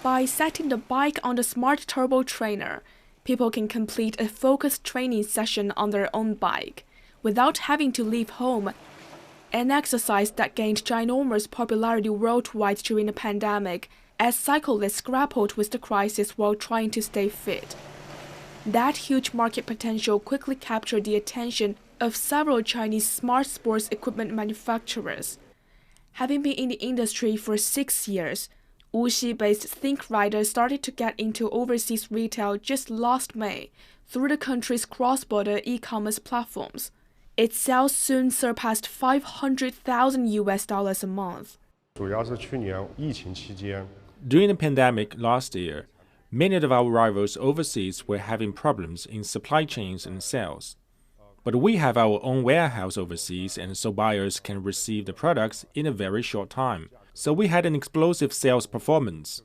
By setting the bike on the smart turbo trainer, people can complete a focused training session on their own bike without having to leave home, an exercise that gained ginormous popularity worldwide during the pandemic as cyclists grappled with the crisis while trying to stay fit. That huge market potential quickly captured the attention of several Chinese smart sports equipment manufacturers. Having been in the industry for 6 years, Wuxi-based ThinkRider started to get into overseas retail just last May through the country's cross-border e-commerce platforms. Its sales soon surpassed $500,000 a month. During the pandemic last year, many of our rivals overseas were having problems in supply chains and sales. But we have our own warehouse overseas, and so buyers can receive the products in a very short time. So we had an explosive sales performance.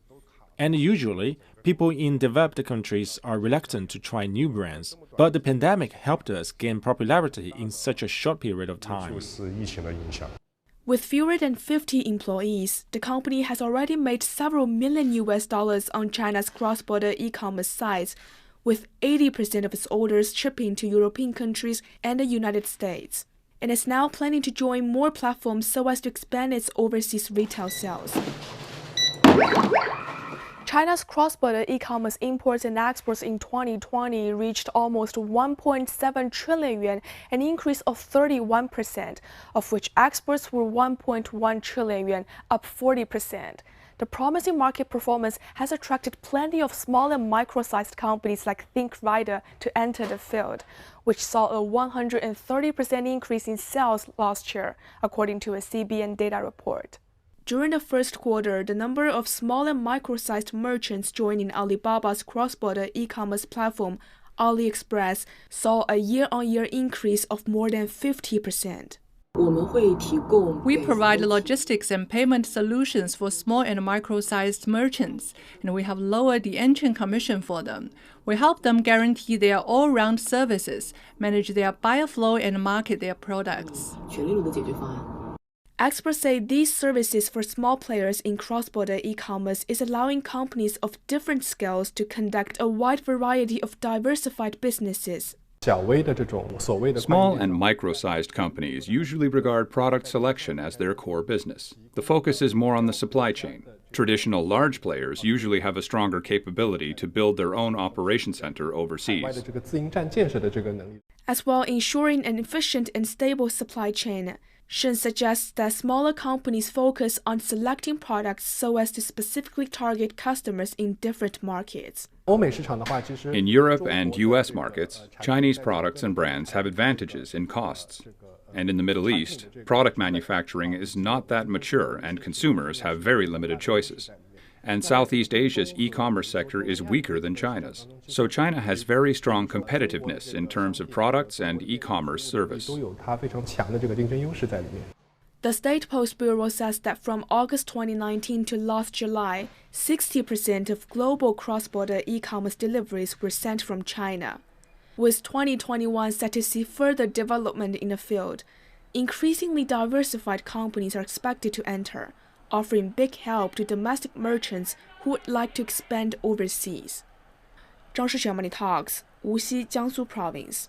And usually, people in developed countries are reluctant to try new brands. But the pandemic helped us gain popularity in such a short period of time. With fewer than 50 employees, the company has already made several million US on China's cross-border e-commerce sites, with 80% of its orders shipping to European countries and the United States. And is now planning to join more platforms so as to expand its overseas retail sales. China's cross-border e-commerce imports and exports in 2020 reached almost 1.7 trillion yuan, an increase of 31%, of which exports were 1.1 trillion yuan, up 40%. The promising market performance has attracted plenty of small and micro-sized companies like ThinkRider to enter the field, which saw a 130% increase in sales last year, according to a CBN data report. During the first quarter, the number of small and micro-sized merchants joining Alibaba's cross-border e-commerce platform, AliExpress, saw a year-on-year increase of more than 50%. We provide logistics and payment solutions for small and micro-sized merchants, and we have lowered the entry commission for them. We help them guarantee their all-round services, manage their buyer flow, and market their products. Experts say these services for small players in cross-border e-commerce is allowing companies of different scales to conduct a wide variety of diversified businesses. Small and micro-sized companies usually regard product selection as their core business. The focus is more on the supply chain. Traditional large players usually have a stronger capability to build their own operation center overseas. As well ensuring an efficient and stable supply chain, Shen suggests that smaller companies focus on selecting products so as to specifically target customers in different markets. In Europe and US markets, Chinese products and brands have advantages in costs. And in the Middle East, product manufacturing is not that mature and consumers have very limited choices. And Southeast Asia's e-commerce sector is weaker than China's. So China has very strong competitiveness in terms of products and e-commerce service. The State Post Bureau says that from August 2019 to last July, 60% of global cross-border e-commerce deliveries were sent from China. With 2021 set to see further development in the field, increasingly diversified companies are expected to enter, offering big help to domestic merchants who would like to expand overseas. 张世全 Money Talks, Wuxi, Jiangsu Province.